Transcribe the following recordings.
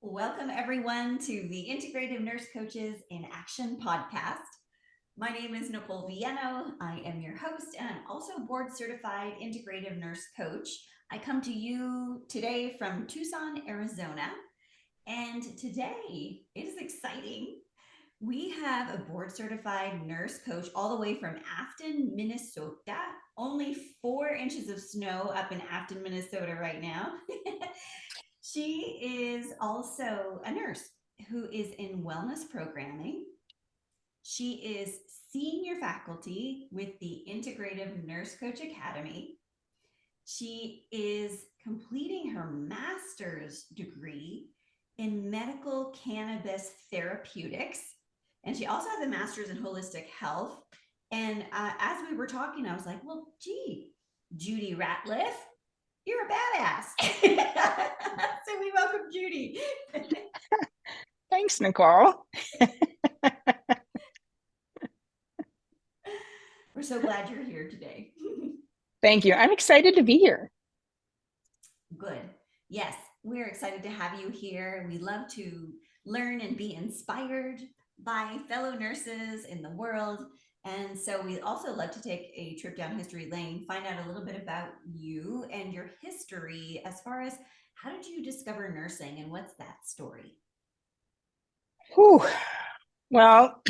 Welcome, everyone, to the Integrative Nurse Coaches in Action podcast. My name is Nicole Vieno. I am your host, and I'm also board certified integrative nurse coach. I come to you today from Tucson, Arizona. And today it is exciting. We have a board certified nurse coach all the way from Afton, Minnesota. Only 4 inches of snow up in Afton, Minnesota right now. She is also a nurse who is in wellness programming. She is senior faculty with the Integrative Nurse Coach Academy. She is completing her master's degree in medical cannabis therapeutics. And she also has a master's in holistic health. And as we were talking, I was like, well, gee, Judy Ratliff, you're a badass. So we welcome Judy. Thanks, Nicole. We're so glad you're here today. Thank you. I'm excited to be here. Good. Yes, we're excited to have you here. We love to learn and be inspired by fellow nurses in the world. And so we also love to take a trip down history lane, find out a little bit about you and your history as far as how did you discover nursing and what's that story? Whew. Well,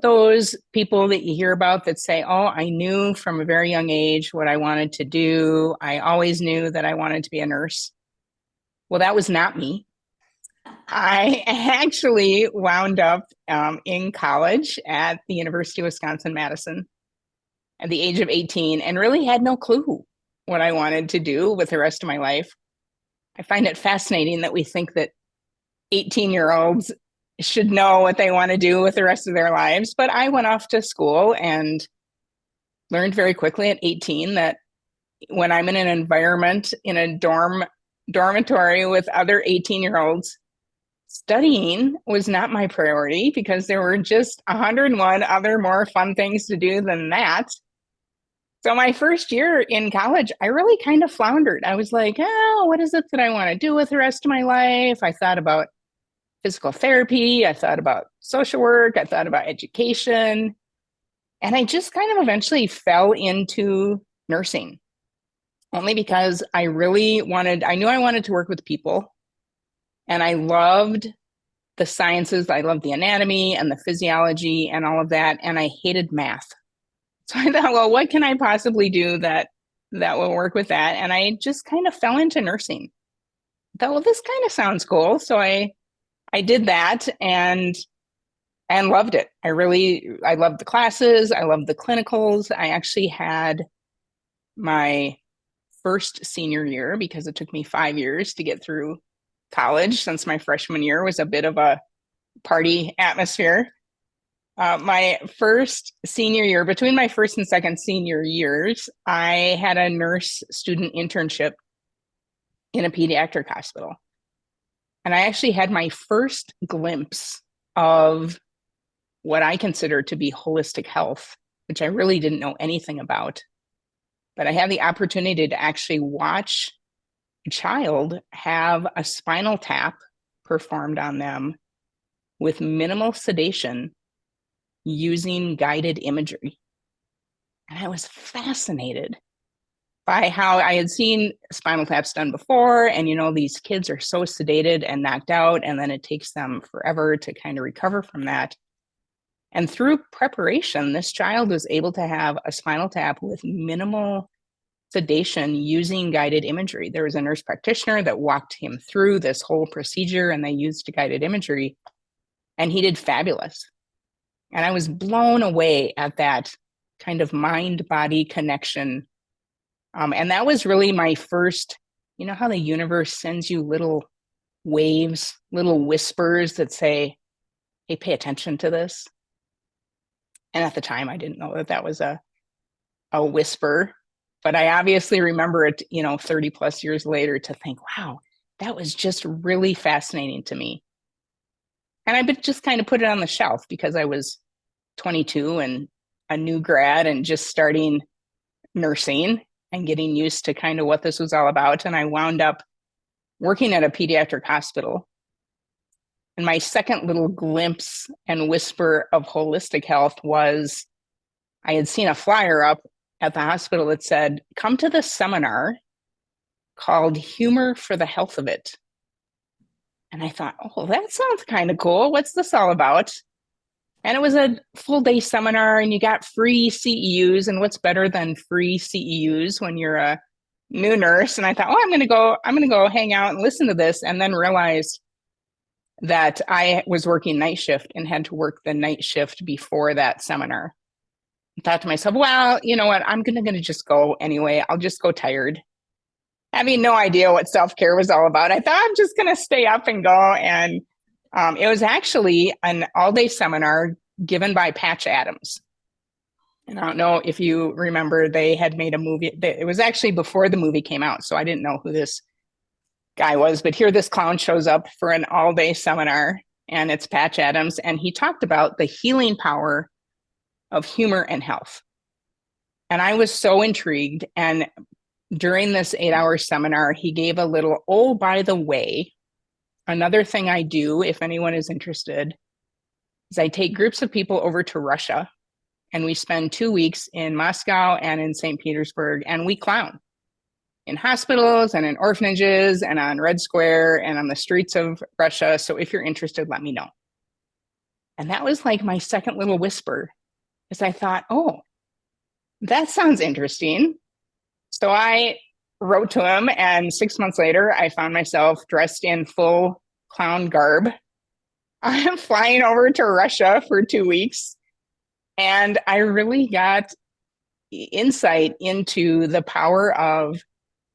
those people that you hear about that say, oh, I knew from a very young age what I wanted to do. I always knew that I wanted to be a nurse. Well, that was not me. I actually wound up in college at the University of Wisconsin-Madison at the age of 18 and really had no clue what I wanted to do with the rest of my life. I find it fascinating that we think that 18-year-olds should know what they want to do with the rest of their lives. But I went off to school and learned very quickly at 18 that when I'm in an environment in a dormitory with other 18-year-olds, studying was not my priority because there were just 101 other more fun things to do than that. So my first year in college, I really kind of floundered. I was like, oh, what is it that I want to do with the rest of my life? I thought about physical therapy. I thought about social work. I thought about education. And I just kind of eventually fell into nursing only because I knew I wanted to work with people. And I loved the sciences. I loved the anatomy and the physiology and all of that. And I hated math. So I thought, well, what can I possibly do that will work with that? And I just kind of fell into nursing. I thought, well, this kind of sounds cool. So I did that and loved it. I loved the classes. I loved the clinicals. I actually had my first senior year because it took me 5 years to get through college, since my freshman year was a bit of a party atmosphere. My first senior year, between my first and second senior years, I had a nurse student internship in a pediatric hospital. And I actually had my first glimpse of what I consider to be holistic health, which I really didn't know anything about. But I had the opportunity to actually watch a child have a spinal tap performed on them with minimal sedation using guided imagery. And I was fascinated by how I had seen spinal taps done before. And, these kids are so sedated and knocked out, and then it takes them forever to kind of recover from that. And through preparation, this child was able to have a spinal tap with minimal sedation using guided imagery. There was a nurse practitioner that walked him through this whole procedure, and they used guided imagery, and he did fabulous. And I was blown away at that kind of mind-body connection. And that was really my first, how the universe sends you little waves, little whispers that say, hey, pay attention to this. And at the time, I didn't know that was a whisper, but I obviously remember it, 30 plus years later to think, wow, that was just really fascinating to me. And I just kind of put it on the shelf because I was 22 and a new grad and just starting nursing and getting used to kind of what this was all about. And I wound up working at a pediatric hospital. And my second little glimpse and whisper of holistic health was I had seen a flyer up at the hospital that said, come to this seminar called Humor for the Health of It. And I thought, oh, that sounds kind of cool. What's this all about? And it was a full day seminar, and you got free CEUs. And what's better than free CEUs when you're a new nurse? And I thought, oh, I'm going to go hang out and listen to this. And then realized that I was working night shift and had to work the night shift before that seminar. I thought to myself, well, you know what? I'm going to just go anyway. I'll just go tired. Having no idea what self-care was all about. I thought I'm just going to stay up and go. And it was actually an all-day seminar given by Patch Adams. And I don't know if you remember, they had made a movie. It was actually before the movie came out, so I didn't know who this guy was. But here this clown shows up for an all-day seminar, and it's Patch Adams. And he talked about the healing power of humor and health. And I was so intrigued. And during this 8-hour seminar, he gave a little, oh, by the way, another thing I do, if anyone is interested, is I take groups of people over to Russia, and we spend 2 weeks in Moscow and in St. Petersburg, and we clown in hospitals and in orphanages and on Red Square and on the streets of Russia. So if you're interested, let me know. And that was like my second little whisper, as I thought, oh, that sounds interesting. So I wrote to him, and 6 months later, I found myself dressed in full clown garb. I'm flying over to Russia for 2 weeks, and I really got insight into the power of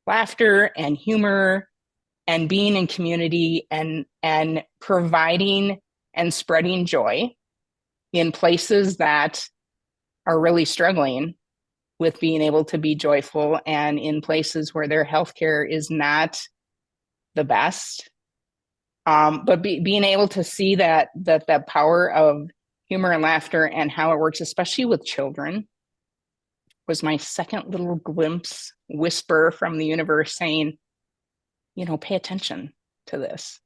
laughter and humor and being in community and providing and spreading joy in places that are really struggling with being able to be joyful, and in places where their healthcare is not the best. But being able to see that power of humor and laughter and how it works, especially with children, was my second little glimpse, whisper from the universe saying, you know, pay attention to this.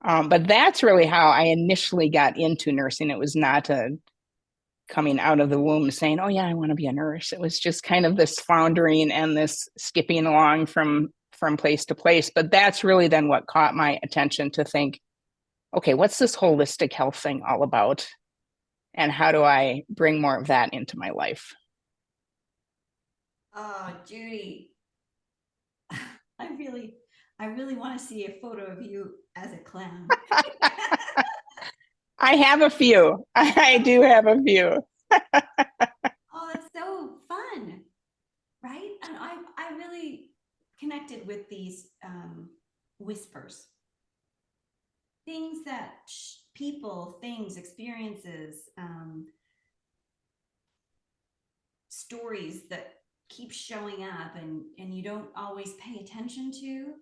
But that's really how I initially got into nursing. It was not a coming out of the womb saying, oh yeah, I want to be a nurse. It was just kind of this floundering and this skipping along from place to place. But that's really then what caught my attention to think, okay, what's this holistic health thing all about? And how do I bring more of that into my life? Oh, Judy, I really want to see a photo of you as a clown. I have a few. I do have a few. Oh, that's so fun, right? And I really connected with these whispers, things that people, things, experiences, stories that keep showing up, and you don't always pay attention to,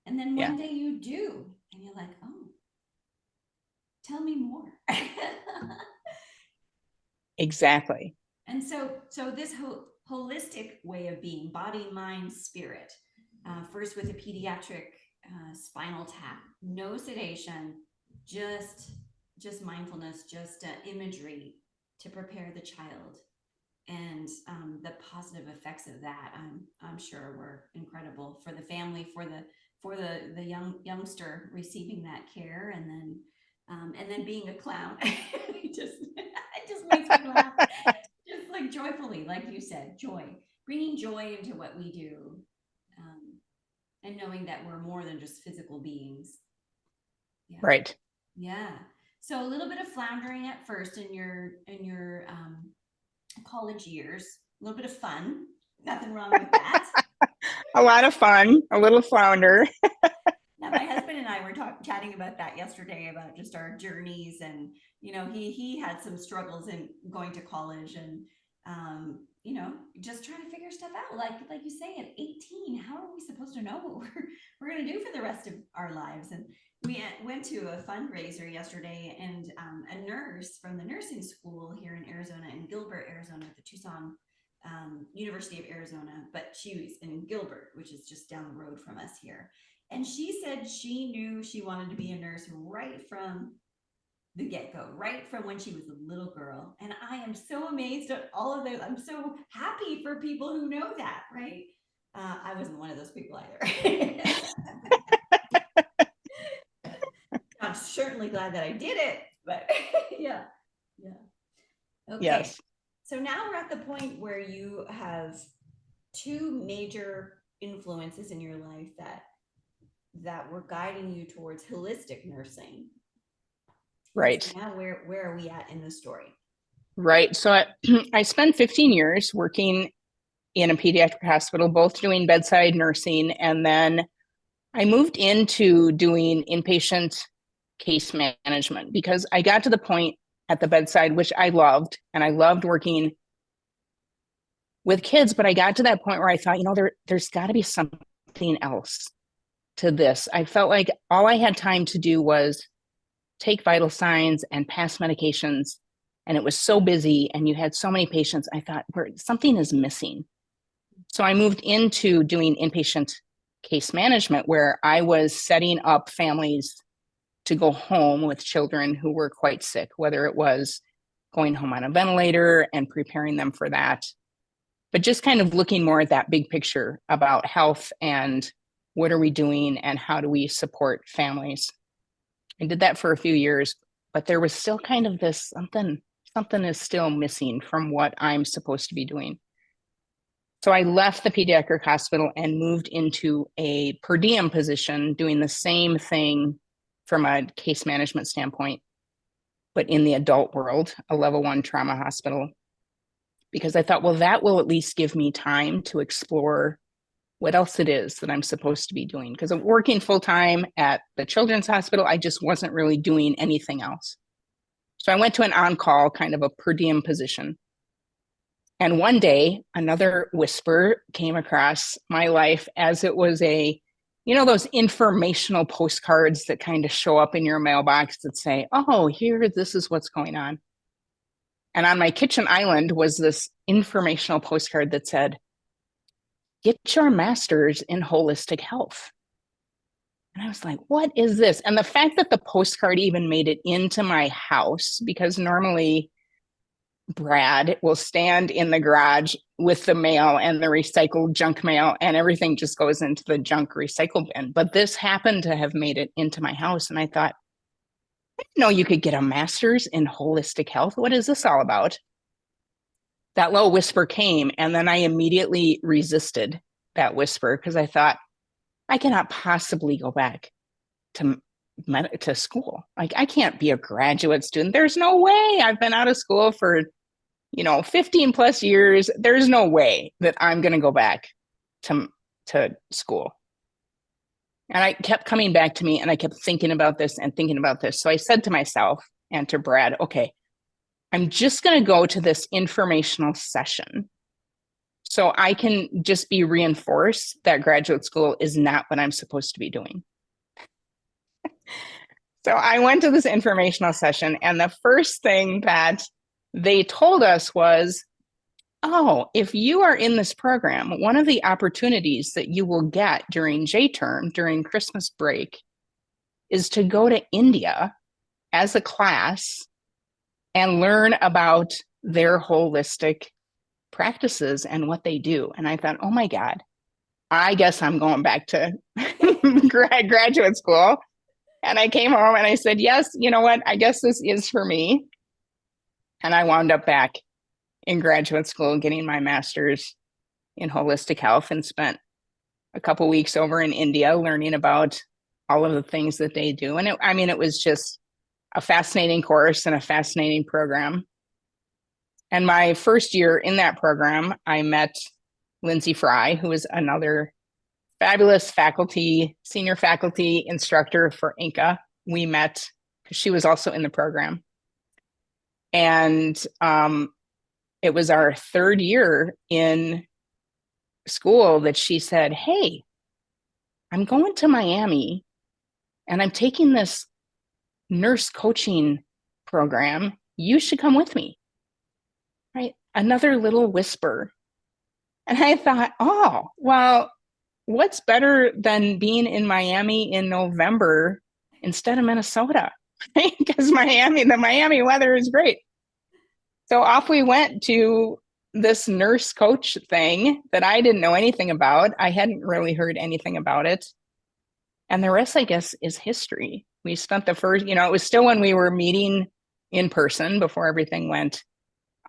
and then one day you do, and you're like, oh, tell me more. Exactly. And so this holistic way of being, body, mind, spirit, first with a pediatric spinal tap, no sedation, just mindfulness, just imagery to prepare the child, and the positive effects of that, I'm sure were incredible for the family, for the youngster receiving that care, and then being a clown. It just makes me laugh, just like joyfully, like you said, joy, bringing joy into what we do, and knowing that we're more than just physical beings. Yeah. Right. Yeah. So a little bit of floundering at first in your college years, a little bit of fun, nothing wrong with that. A lot of fun, a little flounder. Now, my husband and I were chatting about that yesterday, about just our journeys, and he had some struggles in going to college, and just trying to figure stuff out. Like you say, at 18, how are we supposed to know what we're going to do for the rest of our lives? And we went to a fundraiser yesterday, and a nurse from the nursing school here in Arizona, in Gilbert, Arizona, at the Tucson University of Arizona, but she was in Gilbert, which is just down the road from us here. And she said she knew she wanted to be a nurse right from the get-go, right from when she was a little girl. And I am so amazed at all of those. I'm so happy for people who know that, right? I wasn't one of those people either. I'm certainly glad that I did it, but yeah, yeah. Okay, Yes. so now we're at the point where you have two major influences in your life that were guiding you towards holistic nursing. And so Right. now where are we at in the story? Right. So I spent 15 years working in a pediatric hospital, both doing bedside nursing, and then I moved into doing inpatient case management because I got to the point at the bedside, which I loved, and I loved working with kids, but I got to that point where I thought, there's got to be something else to this. I felt like all I had time to do was take vital signs and pass medications, and it was so busy, and you had so many patients. I thought, something is missing. So I moved into doing inpatient case management, where I was setting up families to go home with children who were quite sick, whether it was going home on a ventilator and preparing them for that, but just kind of looking more at that big picture about health and what are we doing and how do we support families. I did that for a few years, but there was still kind of this something is still missing from what I'm supposed to be doing. So I left the pediatric hospital and moved into a per diem position, doing the same thing from a case management standpoint, but in the adult world, a level 1 trauma hospital, because I thought, well, that will at least give me time to explore what else it is that I'm supposed to be doing. Because I'm working full time at the children's hospital, I just wasn't really doing anything else. So I went to an on-call, kind of a per diem position. And one day, another whisper came across my life, as it was those informational postcards that kind of show up in your mailbox that say, oh, here, this is what's going on. And on my kitchen island was this informational postcard that said, get your master's in holistic health. And I was like, what is this? And the fact that the postcard even made it into my house, because normally Brad will stand in the garage with the mail and the recycled junk mail, and everything just goes into the junk recycle bin. But this happened to have made it into my house. And I thought, I didn't know you could get a master's in holistic health. What is this all about? That little whisper came, and then I immediately resisted that whisper because I thought, I cannot possibly go back to school. Like, I can't be a graduate student. There's no way. I've been out of school for 15 plus years. There's no way that I'm going to go back to school. And I kept coming back to me, and I kept thinking about this and thinking about this. So I said to myself and to Brad, okay, I'm just going to go to this informational session so I can just be reinforced that graduate school is not what I'm supposed to be doing. So I went to this informational session, and the first thing that they told us was, oh, if you are in this program, one of the opportunities that you will get during J-term, during Christmas break, is to go to India as a class and learn about their holistic practices and what they do. And I thought, oh my God, I guess I'm going back to graduate school. And I came home and I said, yes, you know what? I guess this is for me. And I wound up back in graduate school getting my master's in holistic health, and spent a couple weeks over in India learning about all of the things that they do. And it was just a fascinating course and a fascinating program. And my first year in that program, I met Lindsay Fry, who is another fabulous senior faculty instructor for INCA. We met because she was also in the program. And it was our third year in school that she said, hey, I'm going to Miami and I'm taking this nurse coaching program. You should come with me. Right? Another little whisper. And I thought, oh, well, what's better than being in Miami in November instead of Minnesota? Right? Because the Miami weather is great. So off we went to this nurse coach thing that I didn't know anything about. I hadn't really heard anything about it. And the rest, I guess, is history. We spent the first, it was still when we were meeting in person before everything went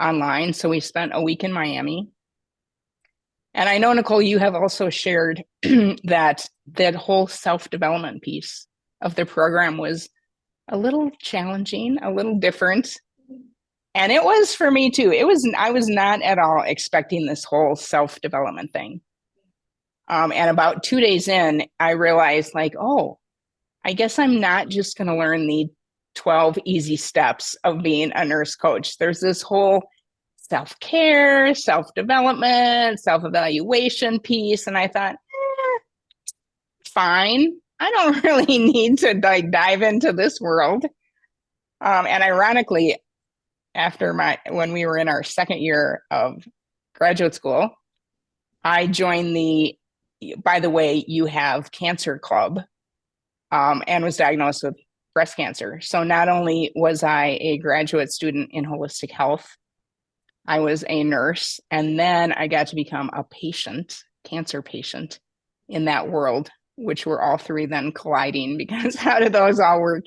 online. So we spent a week in Miami. And I know, Nicole, you have also shared that whole self-development piece of the program was a little challenging, a little different. And it was for me too. I was not at all expecting this whole self-development thing. And about 2 days in, I realized like, oh, I guess I'm not just going to learn the 12 easy steps of being a nurse coach. There's this whole self-care, self-development, self-evaluation piece. And I thought, fine. I don't really need to like dive into this world. And ironically, when we were in our second year of graduate school, I joined by the way, you have cancer club, and was diagnosed with breast cancer. So not only was I a graduate student in holistic health, I was a nurse, and then I got to become a cancer patient in that world, which were all three then colliding because how did those all work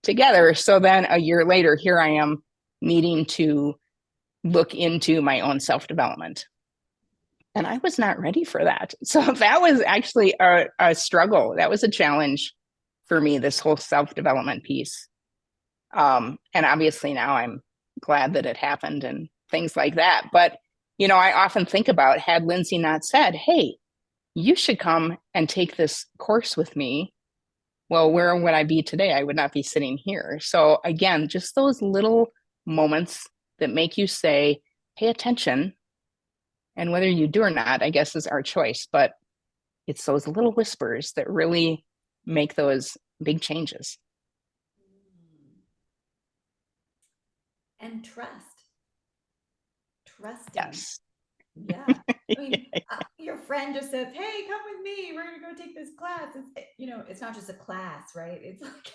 together? So then a year later, here I am needing to look into my own self-development. And I was not ready for that. So that was actually a struggle. That was a challenge for me, this whole self-development piece. And obviously now I'm glad that it happened and things like that. But, I often think about, had Lindsay not said, hey, you should come and take this course with me, well, where would I be today? I would not be sitting here. So again, just those little moments that make you say, pay attention. And whether you do or not, I guess is our choice. But it's those little whispers that really make those big changes. And trusting. Yes. Yeah. I mean, your friend just says, hey, come with me. We're going to go take this class. It's not just a class, right? It's like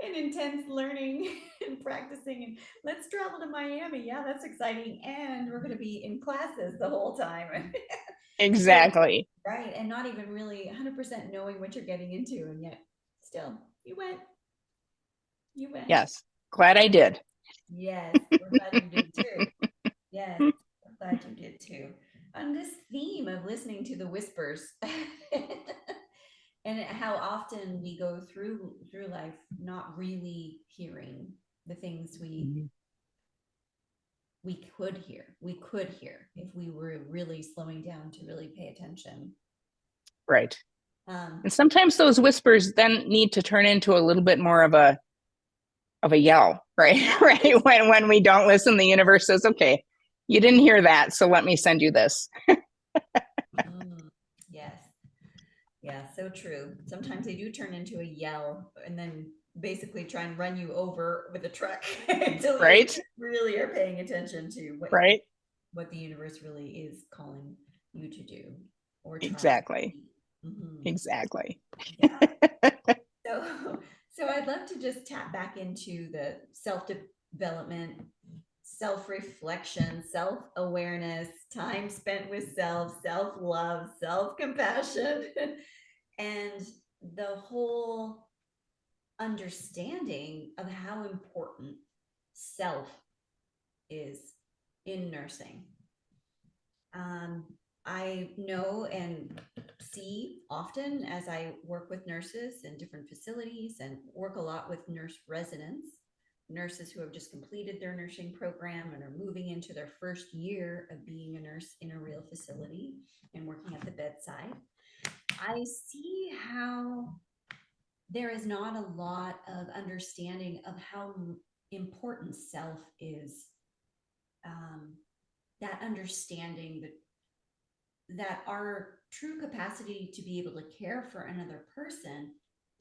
an intense learning and practicing. And let's travel to Miami. Yeah, that's exciting. And we're going to be in classes the whole time. Exactly. So, right. And not even really 100% knowing what you're getting into. And yet, still, you went. You went. Yes. Glad I did. Yes. We're glad you did too. Yes. I'm glad you did too. On this theme of listening to the whispers and how often we go through life not really hearing the things we could hear if we were really slowing down to really pay attention. Right. And sometimes those whispers then need to turn into a little bit more of a yell, right? Yeah. Right. When we don't listen, the universe says, okay, you didn't hear that, so let me send you this. Yes. Yeah, so true. Sometimes they do turn into a yell and then basically try and run you over with a truck until right. you really are paying attention to what the universe really is calling you to do or try. Exactly. Mm-hmm. Exactly. Yeah. So I'd love to just tap back into the self-development, self-reflection, self-awareness, time spent with self-love, self-compassion, and the whole understanding of how important self is in nursing. I know and see often as I work with nurses in different facilities and work a lot with nurse residents, nurses who have just completed their nursing program and are moving into their first year of being a nurse in a real facility and working at the bedside. I see how there is not a lot of understanding of how important self is. That understanding that our true capacity to be able to care for another person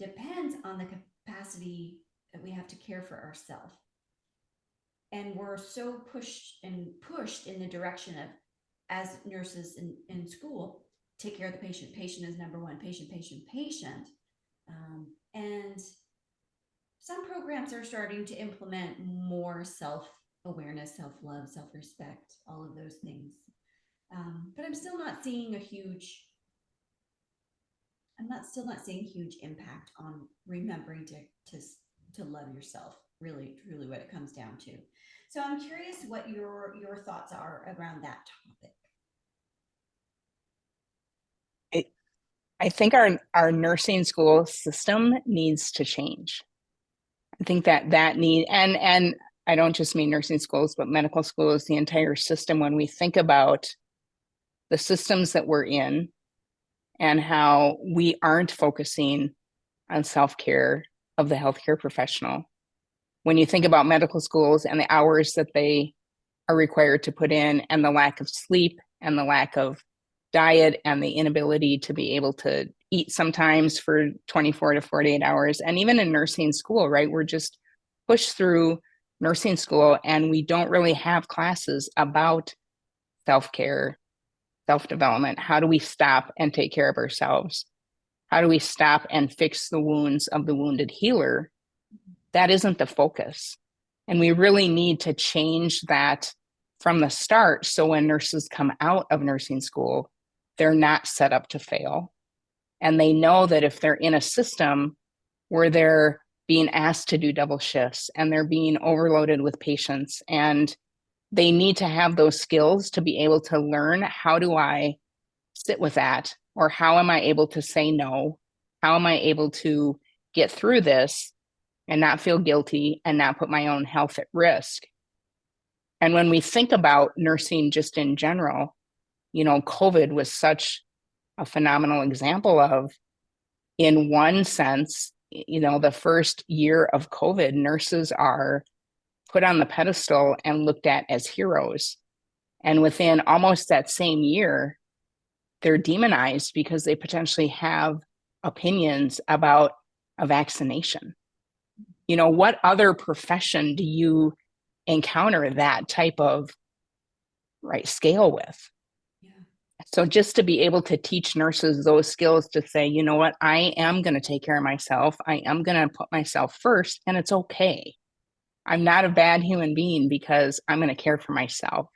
depends on the capacity that we have to care for ourselves. And we're so pushed in the direction of, as nurses in school, take care of the patient. Patient is number one. Patient, patient, patient. And some programs are starting to implement more self-awareness, self-love, self-respect, all of those things. But I'm still not seeing still not seeing huge impact on remembering to love yourself, really, truly what it comes down to. So I'm curious what your thoughts are around that topic. I think our nursing school system needs to change. I think that need, and I don't just mean nursing schools, but medical schools, the entire system. When we think about the systems that we're in and how we aren't focusing on self-care of the healthcare professional. When you think about medical schools and the hours that they are required to put in, and the lack of sleep and the lack of diet and the inability to be able to eat sometimes for 24 to 48 hours. And even in nursing school, right? We're just pushed through nursing school and we don't really have classes about self-care, self-development. How do we stop and take care of ourselves? How do we stop and fix the wounds of the wounded healer? That isn't the focus. And we really need to change that from the start. So when nurses come out of nursing school, they're not set up to fail. And they know that if they're in a system where they're being asked to do double shifts and they're being overloaded with patients, and they need to have those skills to be able to learn, how do I sit with that? Or how am I able to say no? How am I able to get through this and not feel guilty and not put my own health at risk? And when we think about nursing just in general, COVID was such a phenomenal example of, in one sense, the first year of COVID, nurses are put on the pedestal and looked at as heroes. And within almost that same year, they're demonized because they potentially have opinions about a vaccination. What other profession do you encounter that type of scale with? Yeah. So just to be able to teach nurses those skills to say, you know what, I am going to take care of myself. I am going to put myself first, and it's okay. I'm not a bad human being because I'm going to care for myself.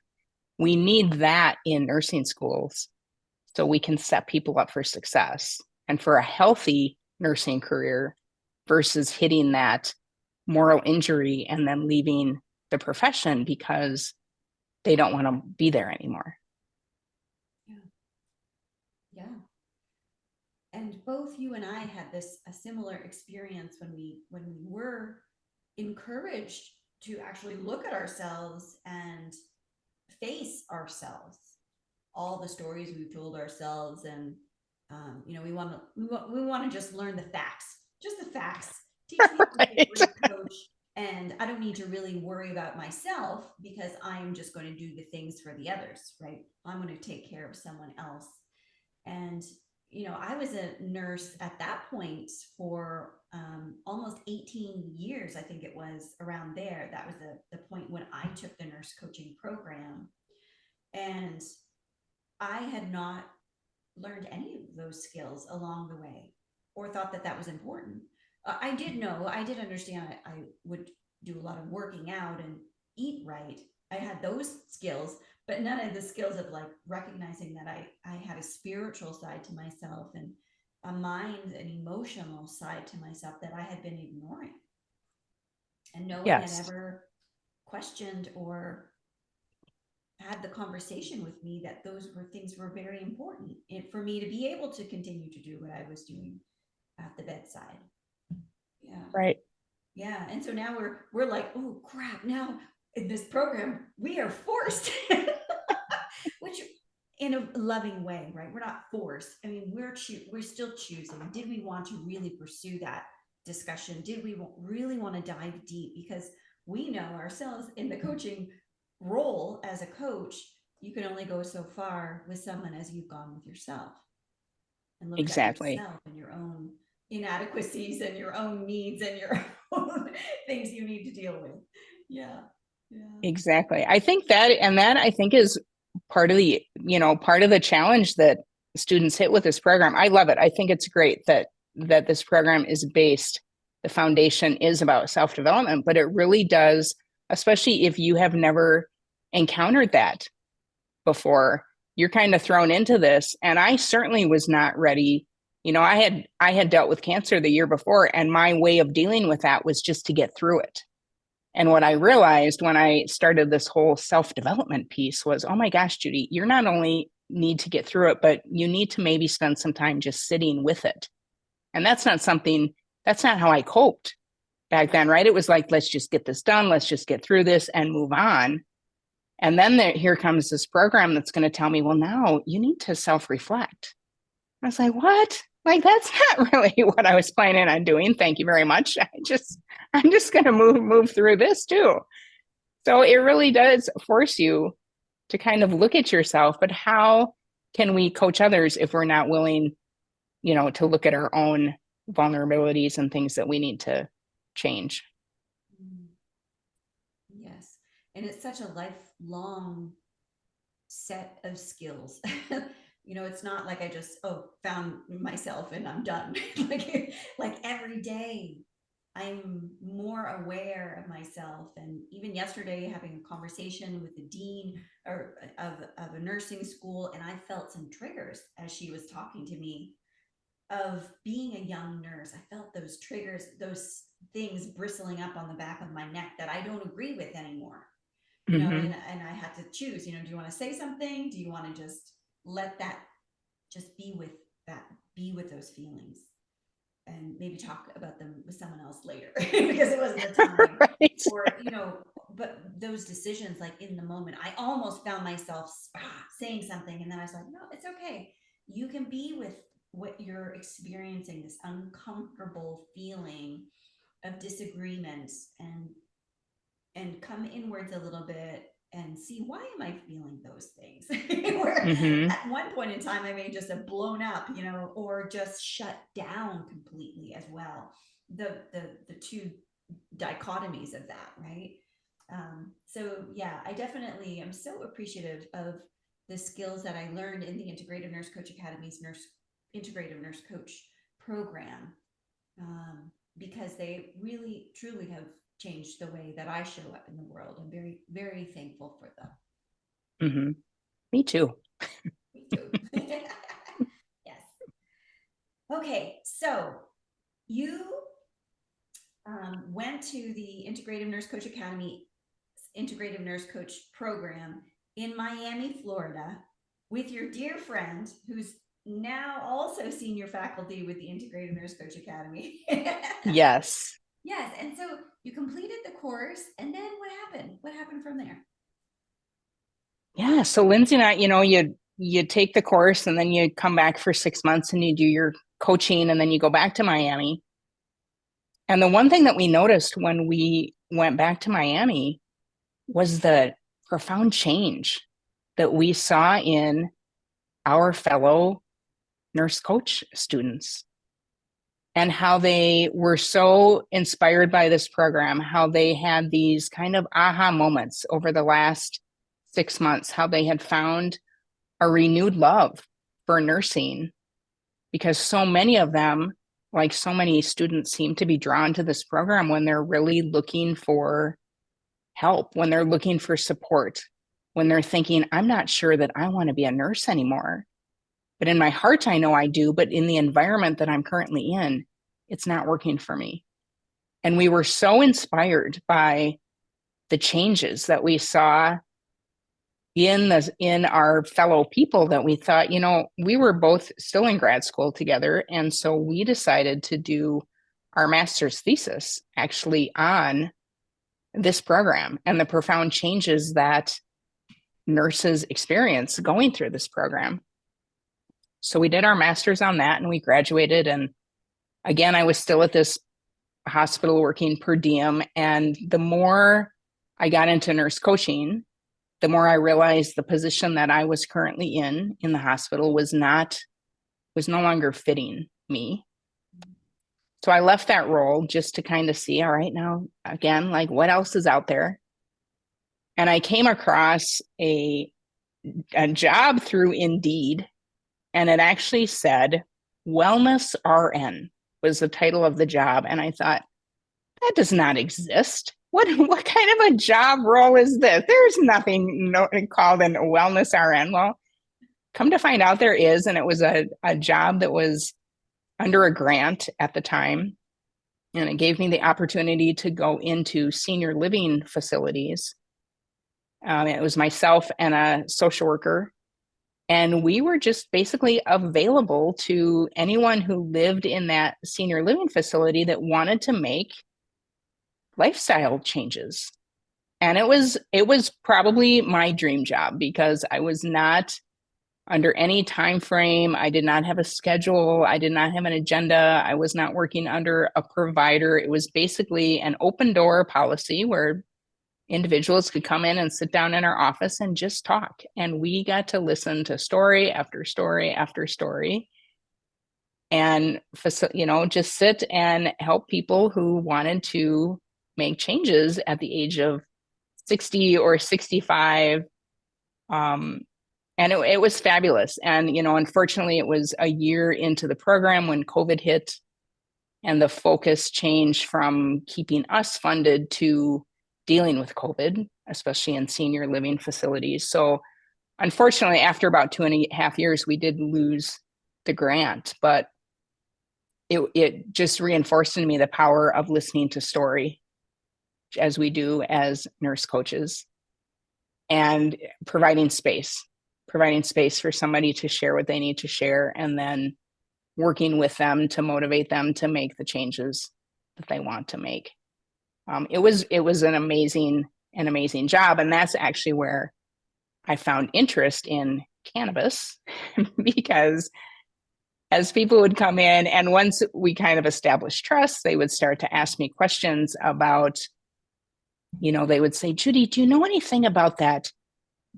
We need that in nursing schools so we can set people up for success and for a healthy nursing career versus hitting that moral injury and then leaving the profession because they don't want to be there anymore. Yeah. And both you and I had a similar experience when we were encouraged to actually look at ourselves and face ourselves, all the stories we've told ourselves. And we want to just learn the facts, just the facts. Teach me how to be a great coach, and I don't need to really worry about myself because I'm just going to do the things for the others, right? I'm going to take care of someone else. And I was a nurse at that point for almost 18 years. I think it was around there. That was the point when I took the nurse coaching program. And I had not learned any of those skills along the way or thought that was important. I did understand I would do a lot of working out and eat right. I had those skills, but none of the skills of like recognizing that I had a spiritual side to myself and a mind and emotional side to myself that I had been ignoring. And no one had ever questioned or had the conversation with me that those were very important for me to be able to continue to do what I was doing at the bedside. Yeah. Right. Yeah. And so now we're like, oh crap, now in this program, we are forced, which in a loving way, right? We're not forced. I mean, we're still choosing. Did we want to really pursue that discussion? Did we really want to dive deep? Because we know ourselves in the coaching role as a coach, you can only go so far with someone as you've gone with yourself and looked at yourself and your own inadequacies and your own needs and your own things you need to deal with. Yeah. Exactly. I think that I think is part of the challenge that students hit with this program. I love it. I think it's great that this program is based, the foundation is about self-development, but it really does, especially if you have never encountered that before, you're kind of thrown into this. And I certainly was not ready. I had dealt with cancer the year before, and my way of dealing with that was just to get through it. And what I realized when I started this whole self-development piece was, oh my gosh, Judy, you're not only need to get through it, but you need to maybe spend some time just sitting with it. And that's not how I coped back then, right? It was like, let's just get this done. Let's just get through this and move on. And then here comes this program that's going to tell me, well, now you need to self-reflect. I was like, what? Like, that's not really what I was planning on doing. Thank you very much. I'm just going to move through this too. So it really does force you to kind of look at yourself, but how can we coach others if we're not willing, to look at our own vulnerabilities and things that we need to change? Yes. And it's such a lifelong set of skills. It's not like I just, found myself and I'm done. like every day I'm more aware of myself. And even yesterday, having a conversation with the dean of a nursing school, and I felt some triggers as she was talking to me of being a young nurse. I felt those triggers, those things bristling up on the back of my neck that I don't agree with anymore. And I had to choose, do you want to say something? Do you want to just let that just be with those feelings and maybe talk about them with someone else later because it wasn't the time. Right. Or, but those decisions, like in the moment, I almost found myself saying something. And then I was like, no, it's okay. You can be with what you're experiencing, this uncomfortable feeling of disagreement, and come inwards a little bit and see, why am I feeling those things? Where at one point in time, I may just have blown up, or just shut down completely as well. The two dichotomies of that, right? So yeah, I definitely am so appreciative of the skills that I learned in the Integrative Nurse Coach Academy's Integrative Nurse Coach program, because they really, truly have changed the way that I show up in the world. I'm very, very thankful for them. Me too. Me too. Yes. Okay, so you went to the Integrative Nurse Coach Academy Integrative Nurse Coach program in Miami, Florida, with your dear friend who's now also senior faculty with the Integrative Nurse Coach Academy. Yes. Yes. And so you completed the course, and then what happened? What happened from there? Yeah. So Lindsay and I, you take the course and then you come back for 6 months and you do your coaching and then you go back to Miami. And the one thing that we noticed when we went back to Miami was the profound change that we saw in our fellow nurse coach students, and how they were so inspired by this program, how they had these kind of aha moments over the last 6 months, how they had found a renewed love for nursing, because so many of them, like so many students, seem to be drawn to this program when they're really looking for help, when they're looking for support, when they're thinking, I'm not sure that I want to be a nurse anymore. But in my heart, I know I do, but in the environment that I'm currently in, it's not working for me. And we were so inspired by the changes that we saw in our fellow people that we thought, we were both still in grad school together. And so we decided to do our master's thesis actually on this program and the profound changes that nurses experience going through this program. So we did our master's on that and we graduated. And again, I was still at this hospital working per diem. And the more I got into nurse coaching, the more I realized the position that I was currently in the hospital was no longer fitting me. So I left that role just to kind of see, all right, now again, like what else is out there? And I came across a job through Indeed and it actually said Wellness RN was the title of the job. And I thought, that does not exist. What kind of a job role is this? There's nothing called a Wellness RN. Well, come to find out there is, and it was a job that was under a grant at the time. And it gave me the opportunity to go into senior living facilities. It was myself and a social worker. And we were just basically available to anyone who lived in that senior living facility that wanted to make lifestyle changes. And it was probably my dream job because I was not under any time frame. I did not have a schedule. I did not have an agenda. I was not working under a provider. It was basically an open door policy where individuals could come in and sit down in our office and just talk. And we got to listen to story after story after story and, just sit and help people who wanted to make changes at the age of 60 or 65. And it was fabulous. And, unfortunately, it was a year into the program when COVID hit and the focus changed from keeping us funded to dealing with COVID, especially in senior living facilities. So unfortunately, after about 2.5 years, we did lose the grant, but it just reinforced in me the power of listening to story as we do as nurse coaches and providing space for somebody to share what they need to share, and then working with them to motivate them to make the changes that they want to make. It was an amazing job. And that's actually where I found interest in cannabis because as people would come in and once we kind of established trust, they would start to ask me questions about, they would say, Judy, do you know anything about that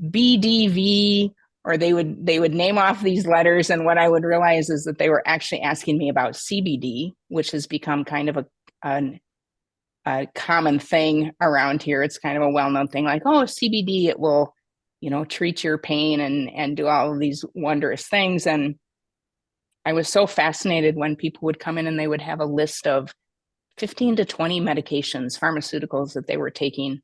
BDV? Or they would name off these letters. And what I would realize is that they were actually asking me about CBD, which has become kind of a common thing around here. It's kind of a well-known thing like, oh, CBD, it will, treat your pain and do all of these wondrous things. And I was so fascinated when people would come in and they would have a list of 15 to 20 medications, pharmaceuticals that they were taking,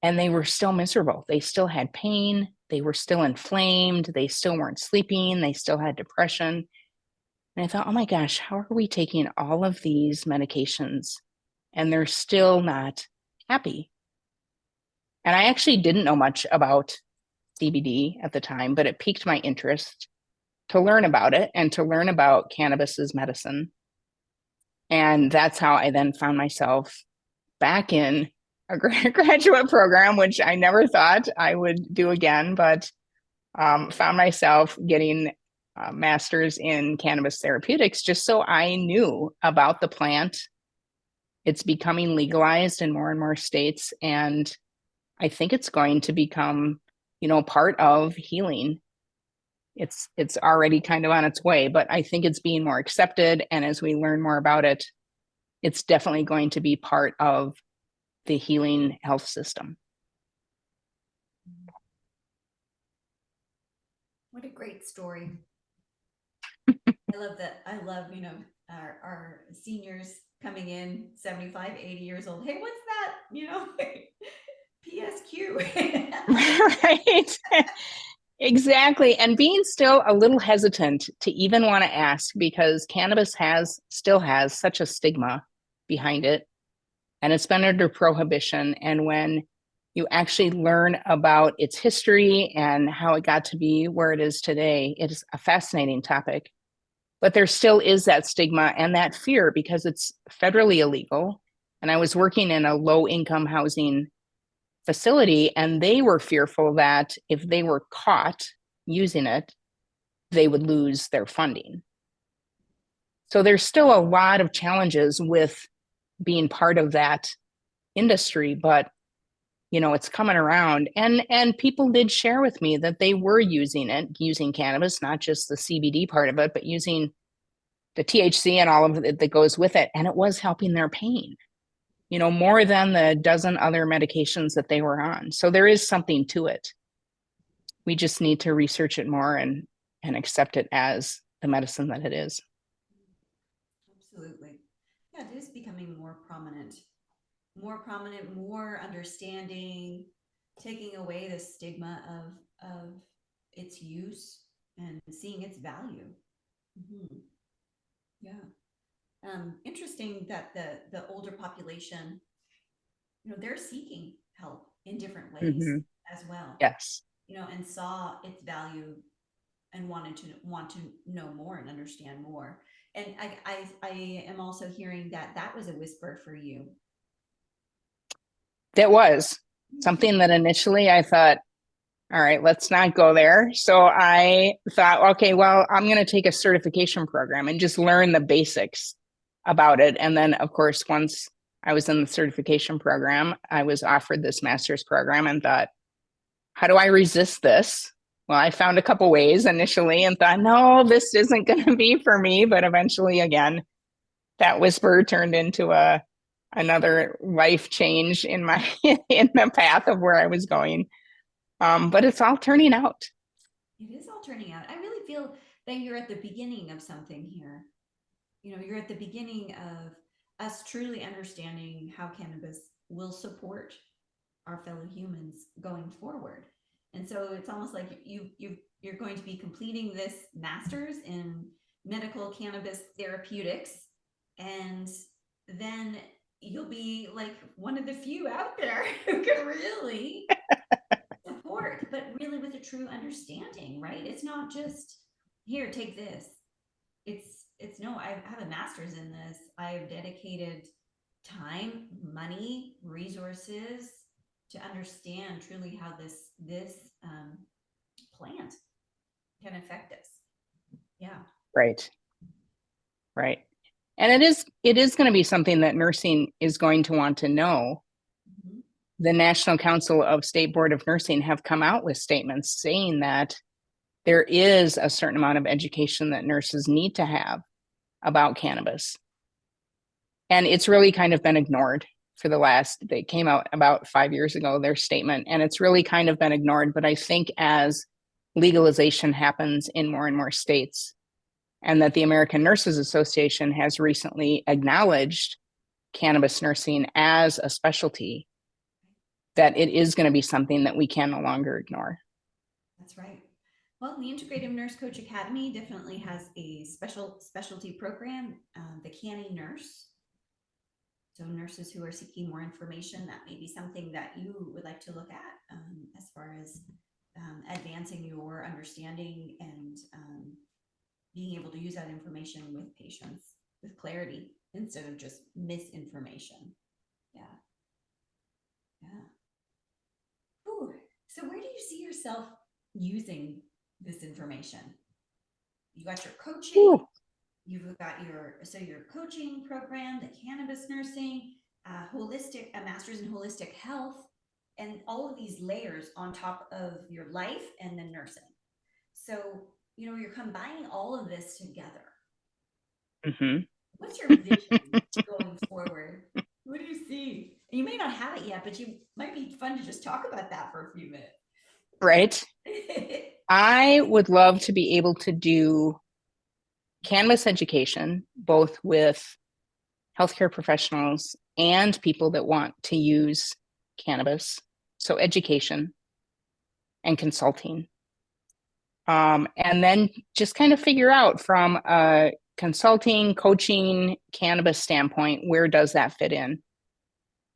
and they were still miserable. They still had pain. They were still inflamed. They still weren't sleeping. They still had depression. And I thought, oh my gosh, how are we taking all of these medications and they're still not happy? And I actually didn't know much about CBD at the time, but it piqued my interest to learn about it and to learn about cannabis as medicine. And that's how I then found myself back in a graduate program, which I never thought I would do again, but found myself getting a master's in cannabis therapeutics just so I knew about the plant. It's becoming legalized in more and more states, and I think it's going to become, part of healing. It's already kind of on its way, but I think it's being more accepted, and as we learn more about it, it's definitely going to be part of the healing health system. What a great story. I love that. I love, our seniors coming in 75, 80 years old. Hey, what's that? PSQ. Right. Exactly. And being still a little hesitant to even want to ask because cannabis still has such a stigma behind it. And it's been under prohibition. And when you actually learn about its history and how it got to be where it is today, it is a fascinating topic. But there still is that stigma and that fear because it's federally illegal. And I was working in a low-income housing facility, and they were fearful that if they were caught using it, they would lose their funding. So there's still a lot of challenges with being part of that industry, but it's coming around. And people did share with me that they were using cannabis, not just the CBD part of it, but using the THC and all of it that goes with it. And it was helping their pain, more than the dozen other medications that they were on. So there is something to it. We just need to research it more and and accept it as the medicine that it is. Absolutely. Yeah, it is becoming more understanding, taking away the stigma of its use and seeing its value. Mm-hmm. Yeah. Interesting that the older population, they're seeking help in different ways Mm-hmm. as well, Yes. and saw its value and want to know more and understand more. And I am also hearing that was a whisper for you. That was something that initially I thought, all right, let's not go there. So I thought, okay, well, I'm going to take a certification program and just learn the basics about it. And then, of course, once I was in the certification program, I was offered this master's program and thought, how do I resist this? Well, I found a couple ways initially and thought, no, this isn't going to be for me. But eventually, again, that whisper turned into another life change in my in the path of where I was going. But it's all turning out. It is all turning out. I really feel that you're at the beginning of something here. You're at the beginning of us truly understanding how cannabis will support our fellow humans going forward. And so it's almost like you're going to be completing this master's in medical cannabis therapeutics, and then you'll be like one of the few out there who can really support, but really with a true understanding, right? It's not just here, take this. It's no, I have a master's in this. I have dedicated time, money, resources to understand truly how this plant can affect us. Yeah. Right. Right. And it is going to be something that nursing is going to want to know. Mm-hmm. The National Council of State Board of Nursing have come out with statements saying that there is a certain amount of education that nurses need to have about cannabis. And it's really kind of been ignored for they came out about 5 years ago, their statement, and it's really kind of been ignored. But I think as legalization happens in more and more states, and that the American Nurses Association has recently acknowledged cannabis nursing as a specialty, that it is going to be something that we can no longer ignore. That's right. Well, the Integrative Nurse Coach Academy definitely has a specialty program, the Canny Nurse. So nurses who are seeking more information, that may be something that you would like to look at as far as advancing your understanding and being able to use that information with patients with clarity instead of just misinformation. Yeah. Yeah. Ooh. So where do you see yourself using this information? You got your coaching. Ooh. You've got your coaching program, the cannabis nursing, a master's in holistic health, and all of these layers on top of your life and then nursing. So, you're combining all of this together. Mm-hmm. What's your vision going forward? What do you see? You may not have it yet, but you might be fun to just talk about that for a few minutes. Right. I would love to be able to do cannabis education, both with healthcare professionals and people that want to use cannabis. So education and consulting. And then just kind of figure out from a consulting, coaching, cannabis standpoint, where does that fit in?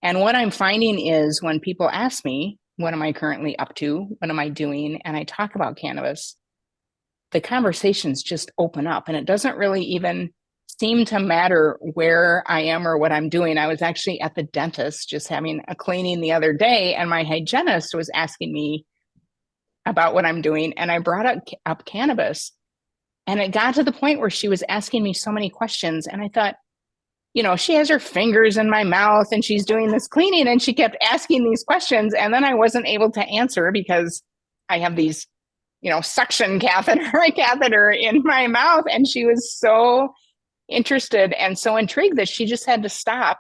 And what I'm finding is when people ask me, what am I currently up to? What am I doing? And I talk about cannabis, the conversations just open up, and it doesn't really even seem to matter where I am or what I'm doing. I was actually at the dentist just having a cleaning the other day, and my hygienist was asking me about what I'm doing, and I brought up cannabis. And it got to the point where she was asking me so many questions, and I thought, she has her fingers in my mouth and she's doing this cleaning, and she kept asking these questions, and then I wasn't able to answer because I have these suction catheter in my mouth. And she was so interested and so intrigued that she just had to stop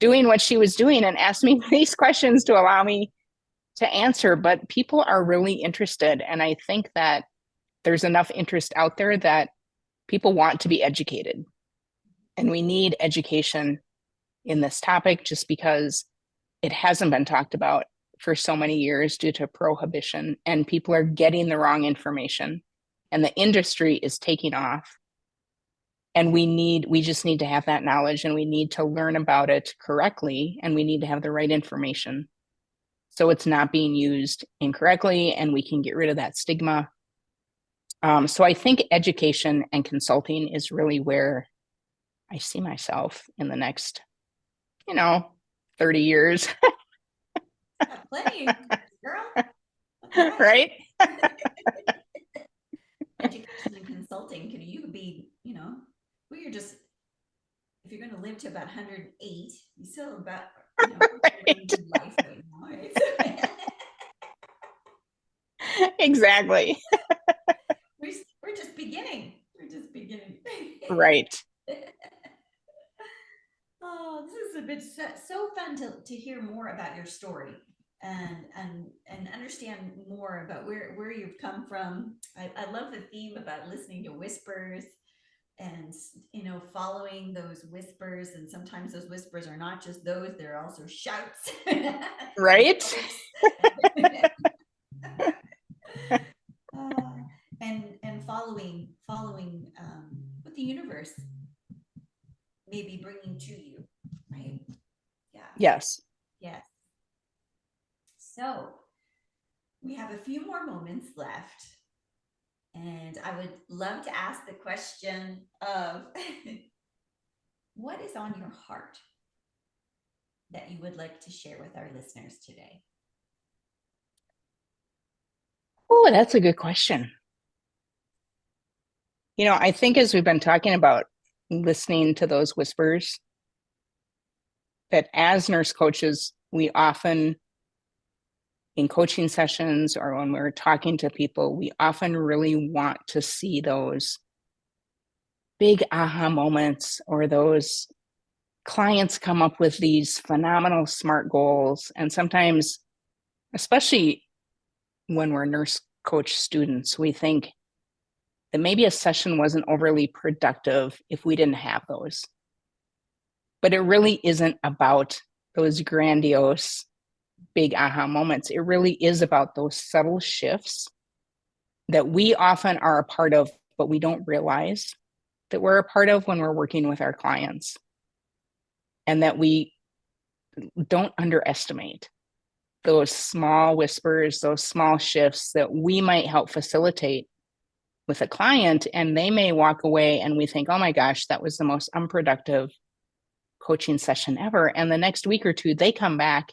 doing what she was doing and ask me these questions to allow me to answer. But people are really interested. And I think that there's enough interest out there that people want to be educated. And we need education in this topic just because it hasn't been talked about for so many years due to prohibition, and people are getting the wrong information, and the industry is taking off. And we just need to have that knowledge, and we need to learn about it correctly, and we need to have the right information so it's not being used incorrectly, and we can get rid of that stigma. So I think education and consulting is really where I see myself in the next, 30 years. Plenty, girl. Right? Education and consulting, you could be, you're just, if you're going to live to about 108, you still about, Right. life right now, right? Exactly. We're just beginning. Right. Oh, this has been so fun to hear more about your story and understand more about where you've come from. I love the theme about listening to whispers and following those whispers, and sometimes those whispers are not just those, they're also shouts. Right. And following what the universe may be bringing to you, right? Yes. So we have a few more moments left, and I would love to ask the question of what is on your heart that you would like to share with our listeners today? Oh, that's a good question. I think as we've been talking about listening to those whispers, that as nurse coaches, we often, in coaching sessions or when we're talking to people, we often really want to see those big aha moments, or those clients come up with these phenomenal SMART goals. And sometimes, especially when we're nurse coach students, we think that maybe a session wasn't overly productive if we didn't have those. But it really isn't about those grandiose, big aha moments. It really is about those subtle shifts that we often are a part of, but we don't realize that we're a part of when we're working with our clients. And that we don't underestimate those small whispers, those small shifts that we might help facilitate with a client, and they may walk away and we think, oh my gosh, that was the most unproductive coaching session ever. And the next week or two, they come back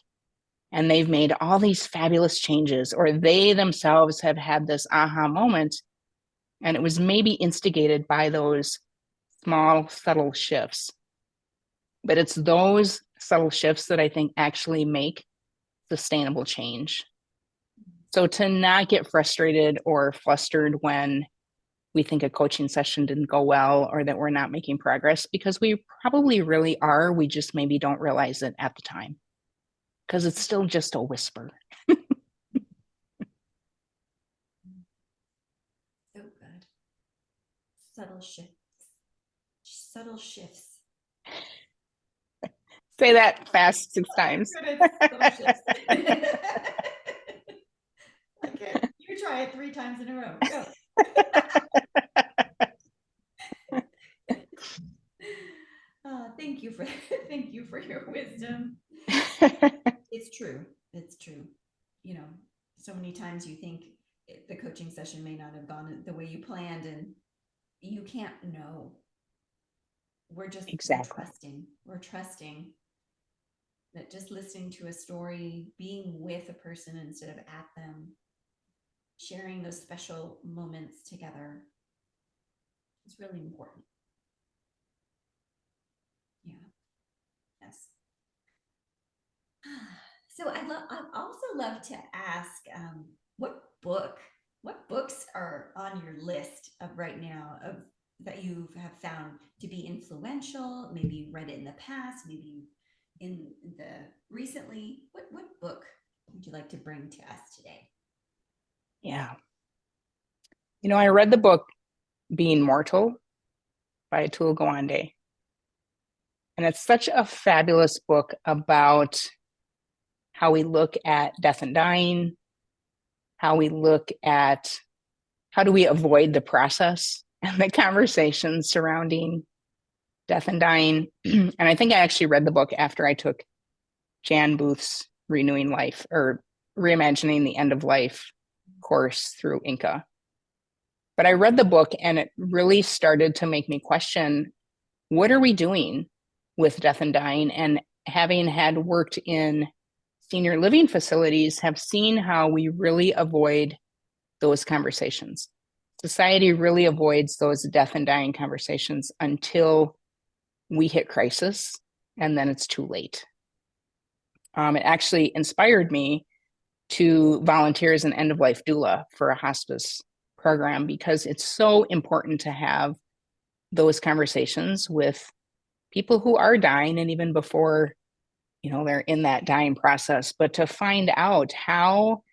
and they've made all these fabulous changes, or they themselves have had this aha moment. And it was maybe instigated by those small, subtle shifts. But it's those subtle shifts that I think actually make sustainable change. So to not get frustrated or flustered when we think a coaching session didn't go well, or that we're not making progress, because we probably really are. We just maybe don't realize it at the time because it's still just a whisper. So good. Subtle shifts. Say that fast 6 times. Okay, you try it 3 times in a row. Go. Thank you for your wisdom. It's true. So many times you think the coaching session may not have gone the way you planned, and you can't know. We're just Exactly. We're trusting that just listening to a story, being with a person instead of at them, sharing those special moments together is really important. Yeah. Yes. So I'd also love to ask, what books are on your list of right now of that you have found to be influential? Maybe you read it in the past, maybe in the recently. What book would you like to bring to us today? Yeah. I read the book Being Mortal by Atul Gawande. And it's such a fabulous book about how we look at death and dying, how we look at how do we avoid the process and the conversations surrounding death and dying. And I think I actually read the book after I took Jan Booth's Renewing Life or Reimagining the End of Life course through Inca. But I read the book and it really started to make me question, what are we doing with death and dying? And having had worked in senior living facilities, have seen how we really avoid those conversations. Society really avoids those death and dying conversations until we hit crisis, and then it's too late. It actually inspired me to volunteer as an end-of-life doula for a hospice program because it's so important to have those conversations with people who are dying and even before, they're in that dying process, but to find out how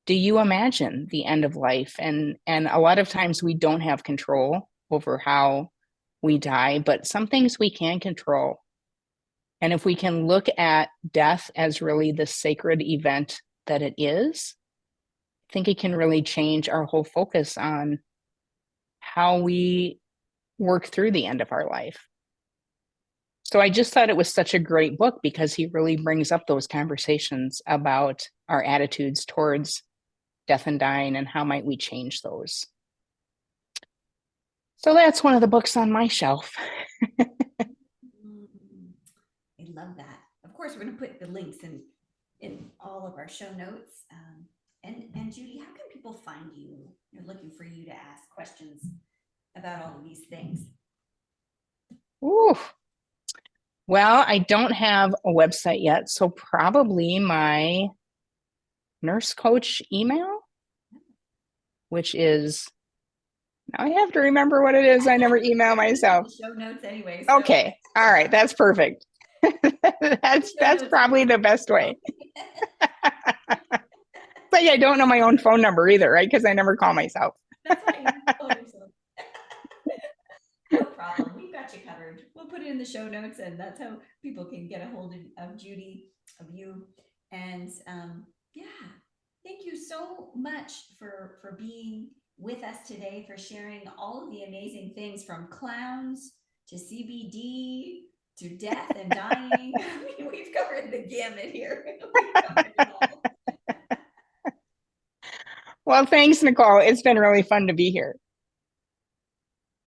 do you imagine the end of life? And a lot of times we don't have control over how we die, but some things we can control. And if we can look at death as really the sacred event that it is, I think it can really change our whole focus on how we work through the end of our life. So I just thought it was such a great book because he really brings up those conversations about our attitudes towards death and dying and how might we change those. So that's one of the books on my shelf. I love that. Of course, we're going to put the links in all of our show notes. And Judy, how can people find you? They're looking for you to ask questions about all of these things. Ooh. Well, I don't have a website yet, so probably my nurse coach email, which is, now I have to remember what it is. I never email myself. Show notes anyway. So. Okay. All right. That's perfect. that's probably the best way. But I don't know my own phone number either, right? Because I never call myself. That's fine. No problem. We've got you covered. We'll put it in the show notes, and that's how people can get a hold of Judy, of you. And yeah, thank you so much for being with us today, for sharing all of the amazing things from clowns to CBD to death and dying. I mean, we've covered the gamut here. We've covered it all. Well, thanks, Nicole. It's been really fun to be here.